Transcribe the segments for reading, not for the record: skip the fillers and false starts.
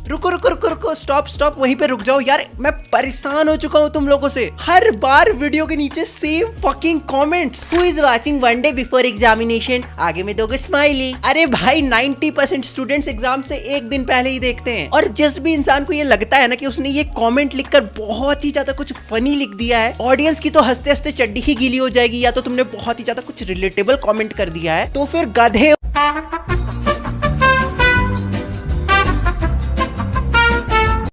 रुको रुको रुको रुको, स्टॉप स्टॉप, वहीं पे रुक जाओ यार। मैं परेशान हो चुका हूँ तुम लोगों से। हर बार वीडियो के नीचे same fucking comments. Who is watching one day before examination, आगे में दोगे स्माइली। अरे भाई 90% स्टूडेंट्स एग्जाम से एक दिन पहले ही देखते हैं। और जिस भी इंसान को ये लगता है ना कि उसने ये कमेंट लिखकर बहुत ही ज्यादा कुछ फनी लिख दिया है, ऑडियंस की तो हंसते हंसते चड्डी ही गीली हो जाएगी, या तो तुमने बहुत ही ज्यादा कुछ रिलेटेबल कमेंट कर दिया है, तो फिर गधे।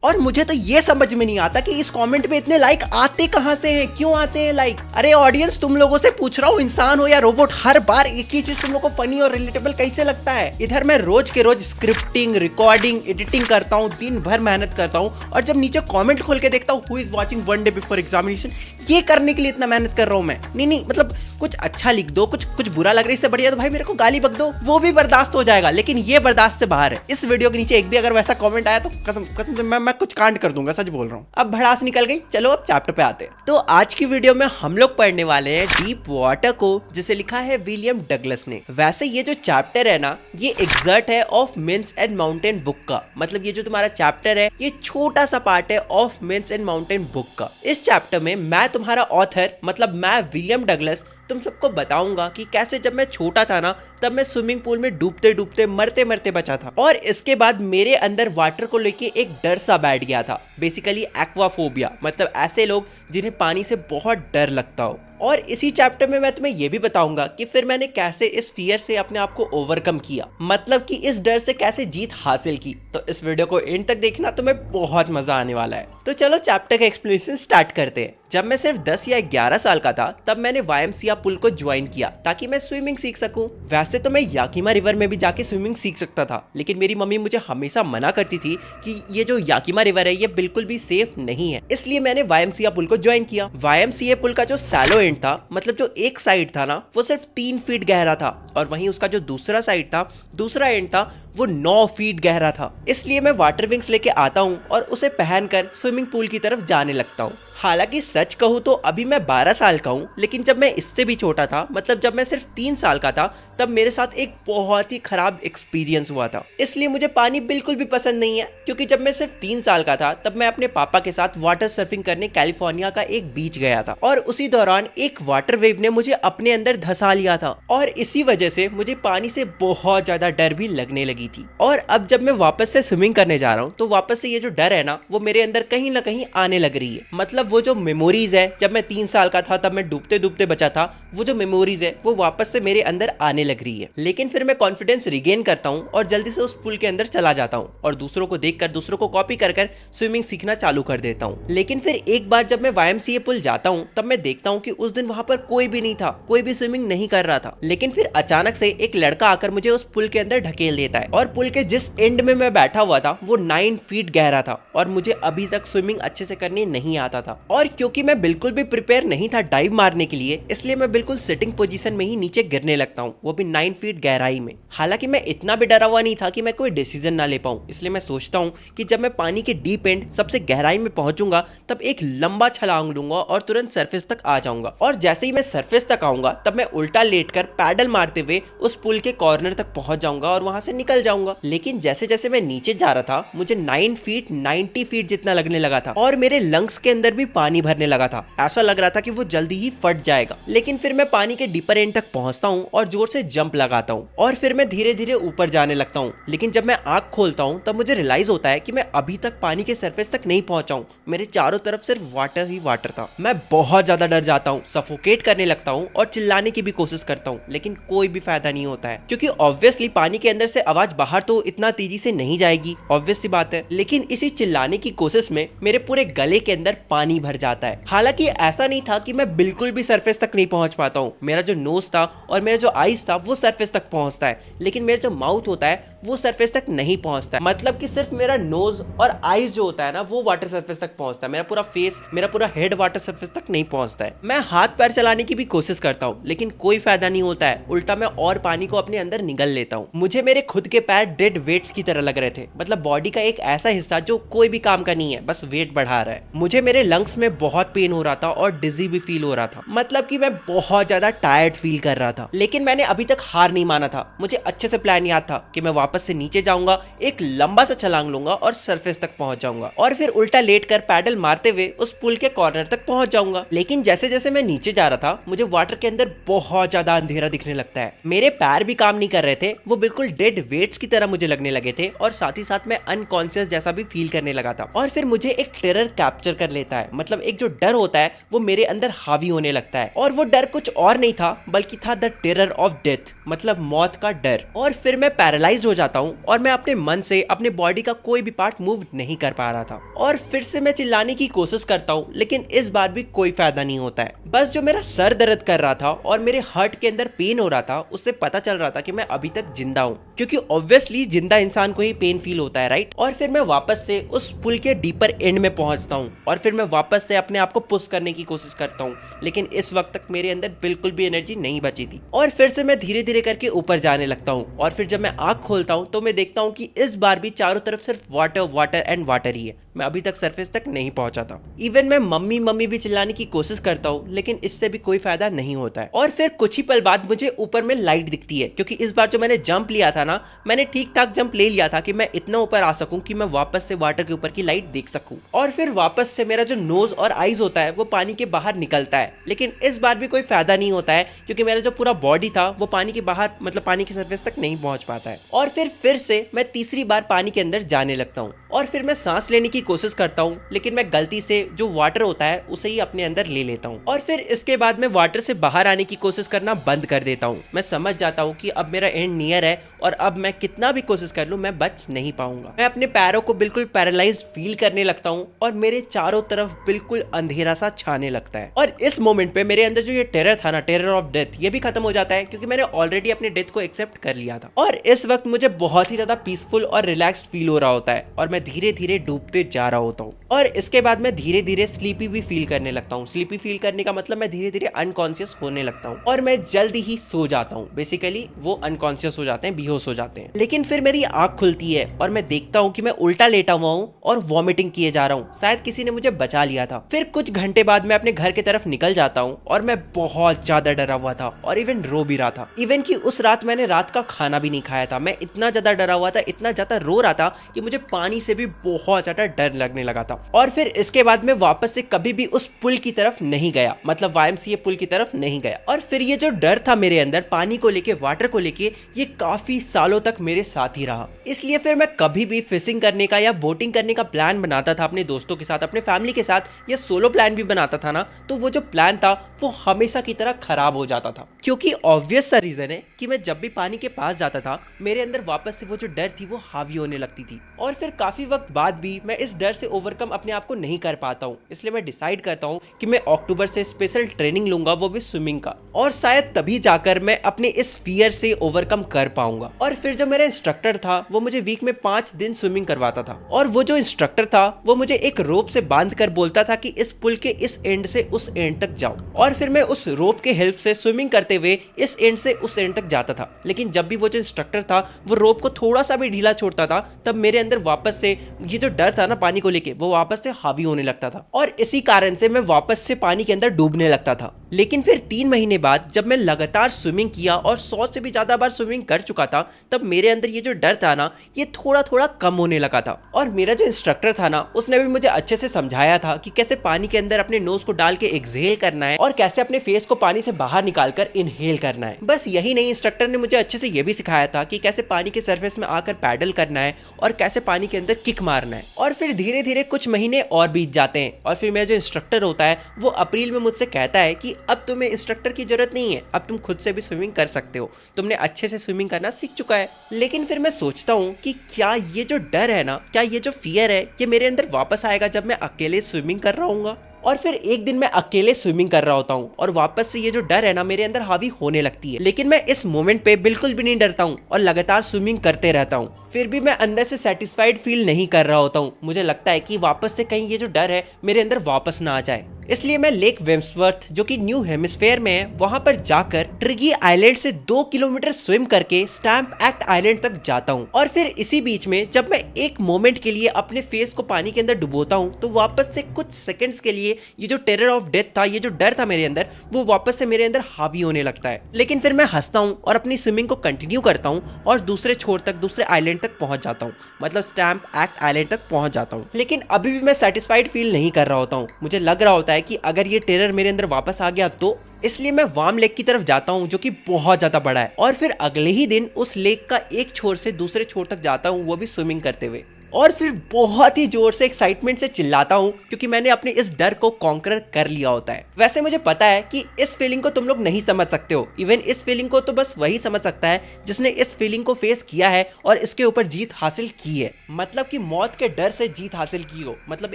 और मुझे तो ये समझ में नहीं आता कि इस कमेंट में इतने लाइक आते कहां से हैं, क्यों आते हैं लाइक। अरे ऑडियंस, तुम लोगों से पूछ रहा हूँ, इंसान हो या रोबोट, हर बार एक ही चीज तुम लोगों को फनी और रिलेटेबल कैसे लगता है। इधर मैं रोज के रोज स्क्रिप्टिंग, रिकॉर्डिंग, एडिटिंग करता हूँ, दिन भर मेहनत करता हूँ, और जब नीचे कॉमेंट खोल के देखता हूँ who is watching one day before examination, ये करने के लिए इतना मेहनत कर रहा हूँ मैं। नहीं मतलब कुछ अच्छा लिख दो, कुछ बुरा लग रहा है, इससे बढ़िया तो भाई मेरे को गाली बक दो, वो भी बर्दाश्त हो जाएगा, लेकिन ये बर्दाश्त से बाहर है। इस वीडियो के नीचे एक भी अगर वैसा कमेंट आया तो कसम से मैं कुछ कांड कर दूंगा, सच बोल रहा हूँ। अब भड़ास निकल गई, चलो अब चैप्टर पे आते हैं। तो आज की वीडियो में हम लोग पढ़ने वाले हैं डीप वाटर को, जिसे लिखा है विलियम डगलस ने। वैसे ये जो चैप्टर है ना, ये एग्जर्ट है of mince and mountain book का। मतलब ये जो तुम्हारा चैप्टर है, ये छोटा सा पार्ट है of mince and mountain book का। इस चैप्टर में मैं तुम्हारा ऑथर, मतलब मैं विलियम डगलस, तुम सबको बताऊंगा कि कैसे जब मैं छोटा था ना, तब मैं स्विमिंग पूल में डूबते डूबते मरते मरते बचा था, और इसके बाद मेरे अंदर वाटर को लेके एक डर सा बैठ गया था, बेसिकली एक्वाफोबिया, मतलब ऐसे लोग जिन्हें पानी से बहुत डर लगता हो। और इसी चैप्टर में मैं तुम्हें यह भी बताऊंगा कि फिर मैंने कैसे इस फियर से अपने आप को ओवरकम किया, मतलब कि इस डर से कैसे जीत हासिल की। तो इस वीडियो को एंड तक देखना, तुम्हें बहुत मजा आने वाला है। तो चलो चैप्टर का एक्सप्लेनेशन स्टार्ट करते हैं। जब मैं सिर्फ 10 या 11 साल का था, तब मैंने वायमसिया पुल को ज्वाइन किया ताकि मैं स्विमिंग सीख सकूं। वैसे तो मैं याकिमा रिवर में भी जाके स्विमिंग सीख सकता था, लेकिन मेरी मम्मी मुझे हमेशा मना करती थी कि ये जो याकिमा रिवर है ये बिल्कुल भी सेफ नहीं है, इसलिए मैंने वायमसिया पुल को ज्वाइन किया। वायमसिया पुल का जो सैलो एंड था, मतलब जो एक साइड था ना, वो सिर्फ 3 फीट गहरा था, और वहीं उसका जो दूसरा साइड था, दूसरा एंड था, वो 9 फीट गहरा था। इसलिए मैं वाटर विंग्स लेके आता हूँ और उसे पहनकर स्विमिंग पूल की तरफ जाने लगता हूँ। हालांकि सच कहूँ तो अभी मैं 12 साल का हूँ, लेकिन जब मैं इससे भी छोटा था, मतलब जब मैं सिर्फ 3 साल का था, तब मेरे साथ एक बहुत ही खराब एक्सपीरियंस हुआ था। इसलिए मुझे पानी बिल्कुल भी पसंद नहीं है, क्योंकि जब मैं सिर्फ 3 साल का था, तब मैं अपने पापा के साथ वाटर सर्फिंग करने कैलिफोर्निया का एक बीच गया था, और उसी दौरान एक वाटर वेव ने मुझे अपने अंदर धंसा लिया था, और इसी वजह से मुझे पानी से बहुत ज्यादा डर भी लगने लगी थी। और अब जब मैं वापस से स्विमिंग करने जा रहा हूँ, तो वापस से ये जो डर है ना, वो मेरे अंदर कहीं ना कहीं आने लग रही है। मतलब वो जो मेमोरीज है, जब मैं 3 साल का था तब मैं डूबते डूबते बचा था, वो जो मेमोरीज है वो वापस से मेरे अंदर आने लग रही है। लेकिन फिर मैं कॉन्फिडेंस रिगेन करता हूँ और जल्दी से उस पूल के अंदर चला जाता हूँ, और दूसरों को देखकर, दूसरों को कॉपी कर कर स्विमिंग सीखना चालू कर देता हूँ। लेकिन फिर एक बार जब मैं वायमसीए पुल जाता हूँ, तब मैं देखता हूँ कि उस दिन वहां पर कोई भी नहीं था, कोई भी स्विमिंग नहीं कर रहा था। लेकिन फिर अचानक से एक लड़का आकर मुझे उस पुल के अंदर ढकेल देता है, और पुल के जिस एंड में मैं बैठा हुआ था वो 9 फीट गहरा था, और मुझे अभी तक स्विमिंग अच्छे से करनी नहीं आता था। और क्योंकि मैं बिल्कुल भी प्रिपेयर नहीं था डाइव मारने के लिए, इसलिए मैं बिल्कुल सिटिंग पोजीशन में ही नीचे गिरने लगता हूँ, वो भी 9 फीट गहराई में। हालांकि मैं इतना भी डरा हुआ नहीं था कि मैं कोई डिसीजन ना ले पाऊँ, इसलिए मैं सोचता हूँ कि जब मैं पानी के डीप एंड, सबसे गहराई में पहुंचूंगा, तब एक लंबा छलांग लूंगा और तुरंत सरफेस तक आ जाऊंगा। और जैसे ही मैं सरफेस तक आऊंगा, तब मैं उल्टा लेटकर पैडल मारते हुए उस पुल के कॉर्नर तक पहुंच जाऊंगा और वहां से निकल जाऊंगा। लेकिन जैसे जैसे मैं नीचे जा रहा था, मुझे 9 फीट 90 फीट जितना लगने लगा था, और मेरे लंग्स के अंदर भी पानी भरने लगा था। ऐसा लग रहा था कि वो जल्दी ही फट जाएगा। लेकिन फिर मैं पानी के डीपर एंड तक पहुंचता हूं और जोर से जंप लगाता हूं, और फिर मैं धीरे धीरे ऊपर जाने लगता हूं। लेकिन जब मैं आंख खोलता हूं, तब मुझे रियलाइज होता है कि मैं अभी तक पानी के सरफेस तक नहीं पहुंचा हूं। मेरे चारों तरफ सिर्फ वाटर ही वाटर था। मैं बहुत ज्यादा डर जाता हूं, सफोकेट करने लगता हूं और चिल्लाने की भी कोशिश करता हूं, लेकिन कोई भी फायदा नहीं होता है, क्योंकि ऑब्वियसली पानी के अंदर से आवाज बाहर तो इतना तेजी से नहीं जाएगी, ऑब्वियस सी बात है। लेकिन इसी चिल्लाने की कोशिश में मेरे पूरे गले के अंदर पानी भर जाता है। हालांकि ऐसा नहीं था कि मैं बिल्कुल भी सरफेस तक नहीं पहुंच पाता हूं। मेरा जो नोज था और मेरा जो आईज था वो सरफेस तक पहुंचता है, लेकिन मेरा जो माउथ होता है वो सरफेस तक नहीं पहुंचता है। मतलब कि सिर्फ मेरा नोज और आईज जो होता है ना, वो वाटर सरफेस तक पहुंचता है। मेरा पूरा फेस, मेरा पूरा हेड वाटर सरफेस तक नहीं पहुंचता है। मैं हाथ पैर चलाने की भी कोशिश करता हूँ लेकिन कोई फायदा नहीं होता है, उल्टा मैं और पानी को अपने अंदर निगल लेता हूँ। मुझे मेरे खुद के पैर डेड वेट्स की तरह लग रहे थे, मतलब बॉडी का एक ऐसा हिस्सा जो कोई भी काम का नहीं है, बस वेट बढ़ा रहा है। मुझे मेरे लंग्स में बहुत पेन हो रहा था और डिजी भी फील हो रहा था, मतलब कि मैं बहुत ज्यादा टायर्ड फील कर रहा था। लेकिन मैंने अभी तक हार नहीं माना था। मुझे अच्छे से प्लान याद था कि मैं वापस से नीचे जाऊंगा, एक लंबा सा छलांग लूंगा और सरफेस तक पहुंच जाऊंगा और फिर उल्टा लेट कर पैडल मारते हुए उस पुल के कॉर्नर तक पहुंच जाऊंगा। लेकिन जैसे जैसे मैं नीचे जा रहा था मुझे वाटर के अंदर बहुत ज्यादा अंधेरा दिखने लगता है। मेरे पैर भी काम नहीं कर रहे थे, वो बिल्कुल डेड वेट्स की तरह मुझे लगने लगे थे और साथ ही साथ मैं अनकॉन्शियस जैसा भी फील करने लगा था। और फिर मुझे एक टेरर कैप्चर कर लेता है, मतलब एक जो डर होता है वो मेरे अंदर हावी होने लगता है। और वो डर कुछ और नहीं था बल्कि था द टेरर ऑफ डेथ, मतलब मौत का डर। और फिर मैं पैरालाइज्ड हो जाता हूँ और मैं अपने मन से अपने बॉडी का कोई भी पार्ट मूव नहीं कर पा रहा था। और फिर से मैं चिल्लाने की कोशिश करता हूँ लेकिन इस बार भी कोई फायदा नहीं होता है। बस जो मेरा सर दर्द कर रहा था और मेरे हार्ट के अंदर पेन हो रहा था उससे पता चल रहा था कि मैं अभी तक जिंदा हूँ, क्योंकि ऑब्वियसली जिंदा इंसान को ही पेन फील होता है, राइट। और फिर मैं वापस से उस पुल के डीपर एंड में पहुंचता हूँ और फिर मैं वापस से अपने आप को पुश करने की कोशिश करता हूँ, लेकिन इस वक्त तक मेरे अंदर बिल्कुल भी एनर्जी नहीं बची थी। और फिर से मैं धीरे धीरे करके ऊपर जाने लगता हूँ और फिर जब मैं आंख खोलता हूँ तो मैं देखता हूँ कि इस बार भी चारों तरफ सिर्फ वाटर वाटर एंड वाटर ही है। मैं अभी तक सरफेस तक नहीं पहुंचा था। इवन मैं मम्मी मम्मी भी चिल्लाने की कोशिश करता हूँ लेकिन इससे भी कोई फायदा नहीं होता है। और फिर कुछ ही पल बाद मुझे ऊपर में लाइट दिखती है, क्योंकि इस बार जो मैंने जंप लिया था ना, मैंने ठीक ठाक जंप ले लिया था कि मैं इतना ऊपर आ सकूं कि मैं वापस से वाटर के ऊपर की लाइट देख सकूं। और फिर वापस से मेरा जो नोज और आईज होता है वो पानी के बाहर निकलता है, लेकिन इस बार भी कोई फायदा नहीं होता है क्योंकि मेरा जो पूरा बॉडी था वो पानी के बाहर, मतलब पानी की सरफेस तक नहीं पहुंच पाता है। और फिर से मैं तीसरी बार पानी के अंदर जाने लगता हूँ और फिर मैं सांस लेने की कोशिश करता हूँ लेकिन मैं गलती से जो वाटर होता है उसे ही अपने अंदर ले लेता हूँ। और फिर इसके बाद मैं वाटर से बाहर आने की कोशिश करना बंद कर देता हूँ। मैं समझ जाता हूँ कि अब मेरा एंड नियर है और अब मैं कितना भी कोशिश कर लूँ मैं बच नहीं पाऊंगा। मैं अपने पैरों को बिल्कुल पैरालाइज्ड फील करने लगता हूँ और मेरे चारों तरफ बिल्कुल अंधेरा सा छाने लगता है। और इस मोमेंट पे मेरे अंदर जो ये टेरर था ना, टेरर ऑफ डेथ, ये भी खत्म हो जाता है क्योंकि मैंने ऑलरेडी अपने डेथ को एक्सेप्ट कर लिया था। और इस वक्त मुझे बहुत ही ज्यादा पीसफुल और रिलैक्स्ड फील हो रहा होता है और मैं धीरे धीरे डूबते जा रहा होता हूँ। और इसके बाद मैं धीरे धीरे स्लीपी भी फील करने लगता हूँ। स्लीपी फील करने का मतलब मैं धीरे धीरे अनकॉन्शियस होने लगता हूँ और मैं जल्दी ही सो जाता हूँ। बेसिकली वो अनकॉन्शियस हो जाते हैं, बेहोश हो जाते हैं। लेकिन फिर मेरी आंख खुलती है और मैं देखता हूँ कि मैं उल्टा लेटा हुआ हूँ और वॉमिटिंग किए जा रहा हूँ। शायद किसी ने मुझे बचा लिया था। फिर कुछ घंटे बाद मैं अपने घर की तरफ निकल जाता हूँ और मैं बहुत ज्यादा डरा हुआ था और इवन रो भी रहा था। इवन कि उस रात मैंने रात का खाना भी नहीं खाया था। मैं इतना ज्यादा डरा हुआ था, इतना ज्यादा रो रहा था कि मुझे पानी से भी बहुत ज्यादा डर लगने लगा था। और फिर इसके बाद मैं वापस से कभी भी उस पुल की तरफ नहीं गया, मतलब YMCA पुल की तरफ नहीं गया। और फिर ये जो डर था मेरे अंदर पानी को लेके, वाटर को लेके, ये काफी सालों तक मेरे साथ ही रहा। इसलिए फिर मैं कभी भी फिशिंग करने का या बोटिंग करने का प्लान बनाता था अपने दोस्तों के साथ, अपने फैमिली के साथ, या सोलो प्लान भी बनाता था ना, तो वो जो प्लान था वो हमेशा की तरह खराब हो जाता था। क्योंकि ऑब्वियस सा रीजन है कि मैं जब भी पानी के पास जाता था मेरे अंदर वापस से वो जो डर थी वो हावी होने लगती थी। और फिर काफी वक्त बाद भी मैं इस डर से ओवरकम अपने आप को नहीं कर पाता हूँ। इसलिए मैं डिसाइड करता हूँ कि मैं अक्टूबर से स्पेशल ट्रेनिंग लूंगा, वो भी स्विमिंग का, और शायद तभी जाकर मैं अपने इस फियर से ओवरकम कर पाऊंगा। और फिर जो मेरा इंस्ट्रक्टर था वो मुझे वीक में 5 दिन स्विमिंग करवाता था। और वो जो इंस्ट्रक्टर था वो मुझे एक रोप से बांध कर बोलता था कि इस पुल के इस एंड से उस एंड तक जाओ। और फिर मैं उस रोप के हेल्प से स्विमिंग करते हुए इस एंड से उस एंड तक जाता था। लेकिन जब भी वो जो इंस्ट्रक्टर था वो रोप को थोड़ा सा भी ढीला छोड़ता था तब मेरे अंदर वापस से ये जो डर था ना पानी को लेके वो वापस से हावी होने लगता था और इसी कारण से मैं वापस से पानी के अंदर डूबने लगता था। लेकिन फिर 3 महीने बाद जब मैं लगातार स्विमिंग किया और 100 से भी ज्यादा बार स्विमिंग कर चुका था तब मेरे अंदर ये जो डर था ना ये थोड़ा थोड़ा कम होने लगा था। और मेरा जो इंस्ट्रक्टर था ना उसने भी मुझे अच्छे से समझाया था कि कैसे पानी के अंदर अपने नोज को डाल के एक्सहेल करना है और कैसे अपने फेस को पानी से बाहर निकालकर इनहेल करना है। बस यही नहीं, इंस्ट्रक्टर ने मुझे अच्छे से ये भी सिखाया था कि कैसे पानी के सरफेस में आकर पैडल करना है और कैसे पानी के अंदर किक मारना है। और फिर धीरे धीरे कुछ महीने और बीत जाते हैं और फिर मेरा जो इंस्ट्रक्टर होता है वो अप्रैल में मुझसे कहता है कि अब तुम्हें इंस्ट्रक्टर की जरूरत नहीं है, अब तुम खुद से भी स्विमिंग कर सकते हो, तुमने अच्छे से स्विमिंग करना सीख चुका है। लेकिन फिर मैं सोचता हूँ कि क्या ये जो डर है ना, क्या ये जो फियर है ये मेरे अंदर वापस आएगा जब मैं अकेले स्विमिंग कर रहा हूँ। और फिर एक दिन मैं अकेले स्विमिंग कर रहा होता हूँ और वापस से ये जो डर है ना मेरे अंदर हावी होने लगती है। लेकिन मैं इस मोमेंट पे बिल्कुल भी नहीं डरता हूँ और लगातार स्विमिंग करते रहता हूँ। फिर भी मैं अंदर से सेटिस्फाइड फील नहीं कर रहा होता हूँ। मुझे लगता है कि वापस से कहीं ये जो डर है मेरे अंदर वापस ना आ जाए। इसलिए मैं लेक वेम्सवर्थ जो कि न्यू हेमिस्फेयर में है वहां पर जाकर ट्रिगी आइलैंड से 2 किलोमीटर स्विम करके स्टैम्प एक्ट आइलैंड तक जाता हूँ। और फिर इसी बीच में जब मैं एक मोमेंट के लिए अपने फेस को पानी के अंदर डुबोता हूँ तो वापस से कुछ सेकंड्स के लिए ये जो टेरर ऑफ डेथ था, ये जो डर था मेरे अंदर, वो वापस से मेरे अंदर हावी होने लगता है। लेकिन फिर मैं हंसता हूँ और अपनी स्विमिंग को कंटिन्यू करता हूँ और दूसरे छोर तक, दूसरे आइलैंड तक पहुंच जाता हूँ, मतलब स्टैम्प एक्ट आइलैंड तक पहुंच जाता हूँ। लेकिन अभी भी मैं सेटिस्फाइड फील नहीं कर रहा होता हूँ। मुझे लग रहा होता है कि अगर ये टेरर मेरे अंदर वापस आ गया तो, इसलिए मैं वार्म लेक की तरफ जाता हूँ जो कि बहुत ज्यादा बड़ा है। और फिर अगले ही दिन उस लेक का एक छोर से दूसरे छोर तक जाता हूँ, वो भी स्विमिंग करते हुए। और फिर बहुत ही जोर से एक्साइटमेंट से चिल्लाता हूँ क्योंकि मैंने अपने इस डर को कॉन्कर कर लिया होता है। वैसे मुझे पता है कि इस फीलिंग को तुम लोग नहीं समझ सकते हो। इवन इस फीलिंग को तो बस वही समझ सकता है जिसने इस फीलिंग को फेस किया है और इसके ऊपर जीत हासिल की है। मतलब कि मौत के डर से जीत हासिल की हो, मतलब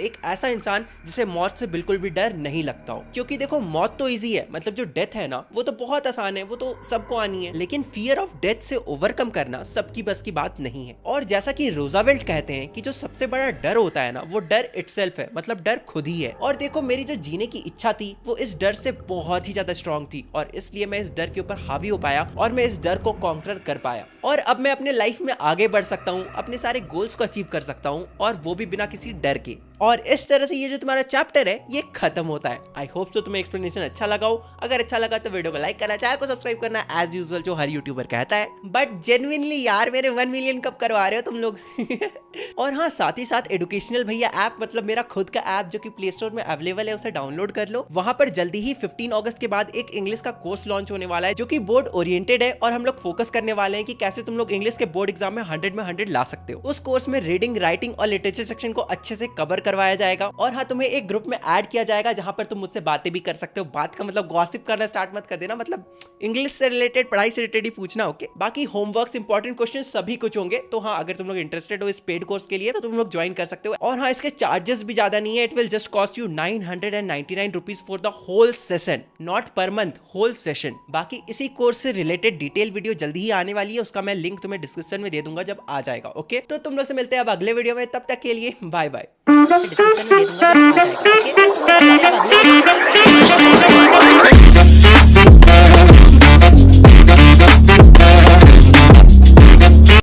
एक ऐसा इंसान जिसे मौत से बिल्कुल भी डर नहीं लगता हो। क्योंकि देखो मौत तो ईजी है, मतलब जो डेथ है ना वो तो बहुत आसान है, वो तो सबको आनी है। लेकिन फियर ऑफ डेथ से ओवरकम करना सबकी बस की बात नहीं है। और जैसा कि रूजवेल्ट कहते हैं कि जो सबसे बड़ा डर होता है ना वो डर इटसेल्फ है, मतलब डर खुद ही है। और देखो मेरी जो जीने की इच्छा थी वो इस डर से बहुत ही ज्यादा स्ट्रांग थी और इसलिए मैं इस डर के ऊपर हावी हो पाया और मैं इस डर को कॉन्कर कर पाया। और अब मैं अपने लाइफ में आगे बढ़ सकता हूँ, अपने सारे गोल्स को अचीव कर सकता हूँ और वो भी बिना किसी डर के। और इस तरह से ये जो तुम्हारा चैप्टर है ये खत्म होता है। आई होप सो तुम्हें एक्सप्लेनेशन अच्छा लगा हो। अगर अच्छा लगा तो वीडियो को लाइक करना, चैनल को सब्सक्राइब करना एज यूजुअल जो हर यूट्यूबर कहता है। बट जेन्युइनली यार मेरे 1 मिलियन कब करवा रहे हो तुम लोग? और हाँ, साथ ही साथ एडुकेशनल भैया ऐप, मतलब मेरा खुद का ऐप जो कि प्ले स्टोर में अवेलेबल है, उसे डाउनलोड कर लो। वहां पर जल्दी ही 15 अगस्त के बाद एक इंग्लिश का कोर्स लॉन्च होने वाला है जो कि बोर्ड ओरिएंटेड है और हम लोग फोकस करने वाले हैं कि कैसे तुम लोग इंग्लिश के बोर्ड एग्जाम में 100 ला सकते हो। उस कोर्स में रीडिंग, राइटिंग और लिटरेचर सेक्शन को अच्छे से कवर करवाया जाएगा। और हाँ, तुम्हें एक ग्रुप में ऐड किया जाएगा जहां पर तुम मुझसे बातें भी कर सकते हो। बात का मतलब गॉसिप करना स्टार्ट मत कर देना, मतलब इंग्लिश से रिलेटेड, पढ़ाई से रिलेटेड ही पूछना, ओके। बाकी होमवर्क्स, इंपॉर्टेंट क्वेश्चन सभी कुछ होंगे। तो हाँ, अगर तुम लोग इंटरेस्टेड हो इस पेड कोर्स के लिए तो तुम लोग ज्वाइन कर सकते हो। और हाँ, इसके चार्जेस भी ज्यादा नहीं है। It will just cost you 999 rupees for the whole session, not per month, whole session. बाकी इसी कोर्स से रिलेटेड डिटेल वीडियो जल्दी ही आने वाली है, उसका मैं लिंक तुम्हें डिस्क्रिप्शन में दे दूंगा जब आ जाएगा, ओके। तो तुम लोग से मिलते हैं अब अगले वीडियो में, तब तक के लिए बाय बाय। डिस्क्रिप्शन में दे दूंगा जब आ जाएगा, ओके।